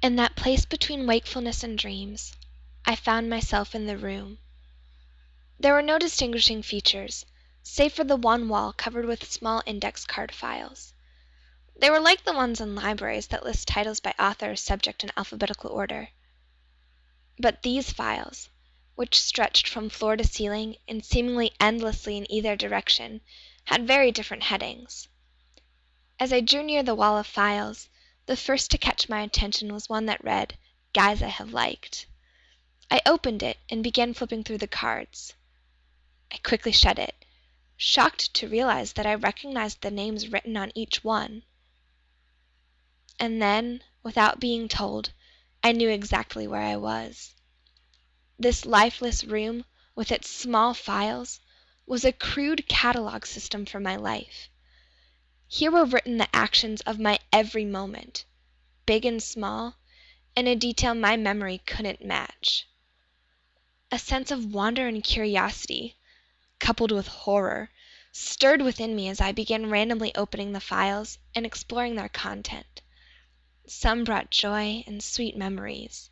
In that place between wakefulness and dreams, I found myself in the room. There were no distinguishing features, save for the one wall covered with small index card files. They were like the ones in libraries that list titles by author or subject in alphabetical order. But these files, which stretched from floor to ceiling and seemingly endlessly in either direction, had very different headings. As I drew near the wall of files, the first to catch my attention was one that read, "Guys I Have Liked." I opened it and began flipping through the cards. I quickly shut it, shocked to realize that I recognized the names written on each one. And then, without being told, I knew exactly where I was. This lifeless room, with its small files, was a crude catalog system for my life. Here were written the actions of my every moment, big and small, in a detail my memory couldn't match. A sense of wonder and curiosity, coupled with horror, stirred within me as I began randomly opening the files and exploring their content. Some brought joy and sweet memories.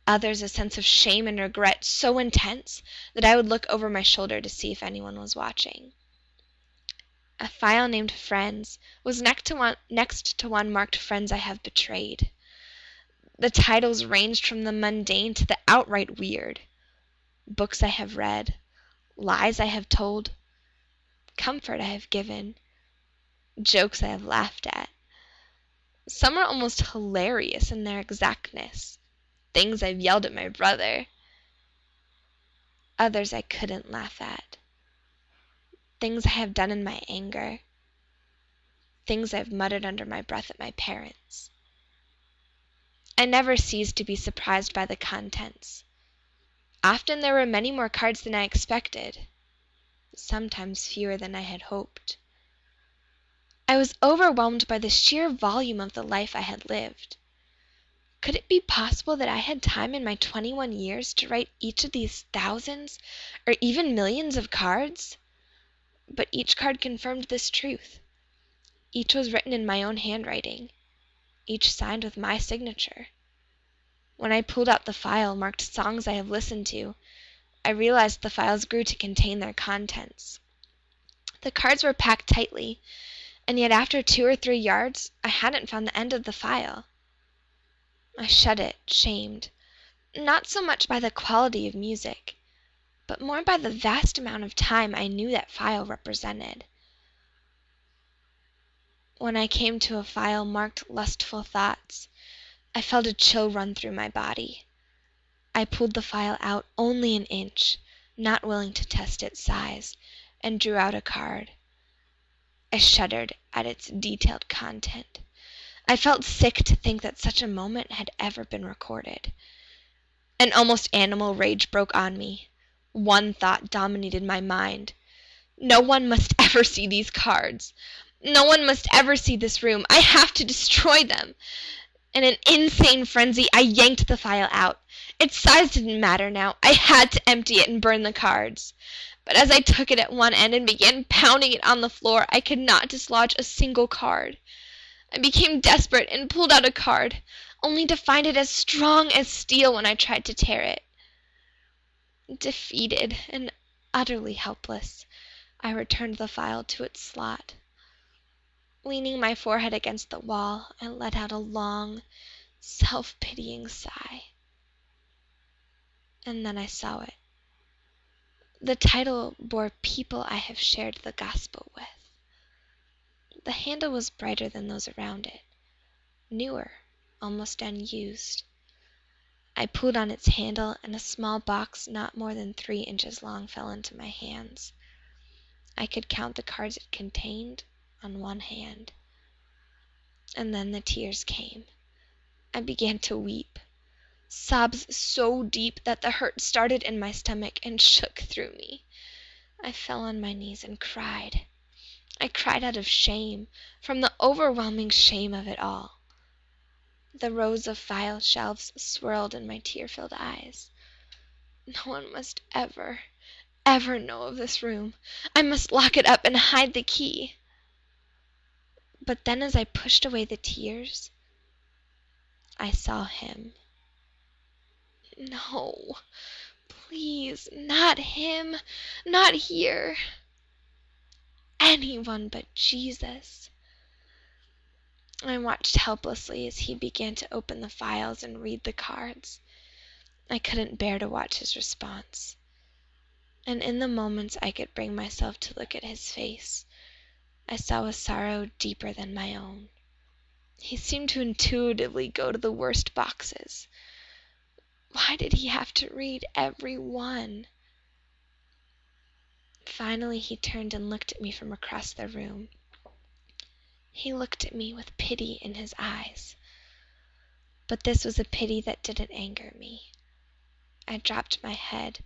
Others a sense of shame and regret so intense that I would look over my shoulder to see if anyone was watching. A file named Friends was next to one marked Friends I Have Betrayed. The titles ranged from the mundane to the outright weird. Books I have read, lies I have told, comfort I have given, jokes I have laughed at. Some are almost hilarious in their exactness. Things I've yelled at my brother. Others I couldn't laugh at. Things I have done in my anger. Things I've muttered under my breath at my parents. I never ceased to be surprised by the contents. Often there were many more cards than I expected. Sometimes fewer than I had hoped. I was overwhelmed by the sheer volume of the life I had lived. Could it be possible that I had time in my 21 years to write each of these thousands, or even millions of cards? But each card confirmed this truth. Each was written in my own handwriting, each signed with my signature. When I pulled out the file marked Songs I Have Listened to, I realized the files grew to contain their contents. The cards were packed tightly, and yet after 2 or 3 yards, I hadn't found the end of the file. I shut it, shamed, not so much by the quality of music, but more by the vast amount of time I knew that file represented. When I came to a file marked Lustful Thoughts, I felt a chill run through my body. I pulled the file out only an inch, not willing to test its size, and drew out a card. I shuddered at its detailed content. I felt sick to think that such a moment had ever been recorded. An almost animal rage broke on me. One thought dominated my mind. No one must ever see these cards. No one must ever see this room. I have to destroy them. In an insane frenzy, I yanked the file out. Its size didn't matter now. I had to empty it and burn the cards. But as I took it at one end and began pounding it on the floor, I could not dislodge a single card. I became desperate and pulled out a card, only to find it as strong as steel when I tried to tear it. Defeated and utterly helpless, I returned the file to its slot. Leaning my forehead against the wall, I let out a long, self-pitying sigh. And then I saw it. The title bore People I Have Shared the Gospel With. The handle was brighter than those around it, newer, almost unused. I pulled on its handle, and a small box not more than 3 inches long fell into my hands. I could count the cards it contained on one hand. And then the tears came. I began to weep. Sobs so deep that the hurt started in my stomach and shook through me. I fell on my knees and cried. I cried out of shame, from the overwhelming shame of it all. The rows of file shelves swirled in my tear-filled eyes. No one must ever, ever know of this room. I must lock it up and hide the key. But then as I pushed away the tears, I saw him. No, please, not him, not here. Anyone but Jesus. I watched helplessly as he began to open the files and read the cards. I couldn't bear to watch his response. And in the moments I could bring myself to look at his face, I saw a sorrow deeper than my own. He seemed to intuitively go to the worst boxes. Why did he have to read every one? Finally he turned and looked at me from across the room. He looked at me with pity in his eyes. But this was a pity that didn't anger me. I dropped my head,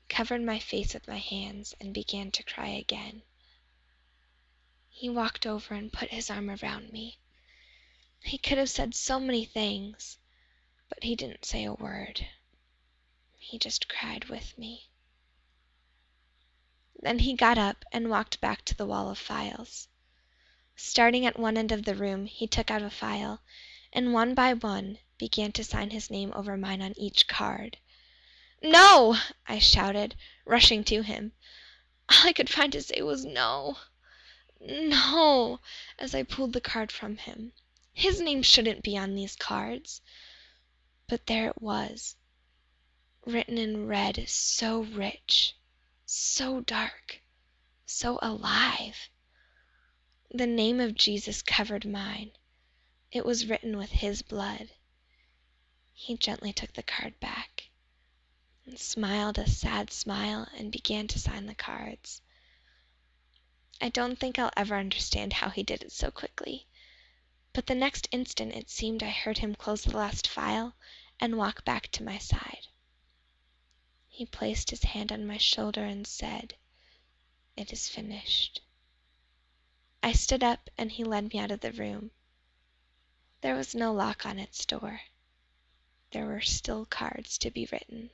covered my face with my hands, and began to cry again. He walked over and put his arm around me. He could have said so many things, but he didn't say a word. He just cried with me. Then he got up and walked back to the wall of files. Starting at one end of the room, he took out a file, and one by one began to sign his name over mine on each card. "No!" I shouted, rushing to him. All I could find to say was "No, no," as I pulled the card from him. His name shouldn't be on these cards. But there it was, written in red, so rich, so dark, so alive. The name of Jesus covered mine. It was written with his blood. He gently took the card back, and smiled a sad smile and began to sign the cards. I don't think I'll ever understand how he did it so quickly, but the next instant it seemed I heard him close the last file and walk back to my side. He placed his hand on my shoulder and said, "It is finished." I stood up and he led me out of the room. There was no lock on its door. There were still cards to be written.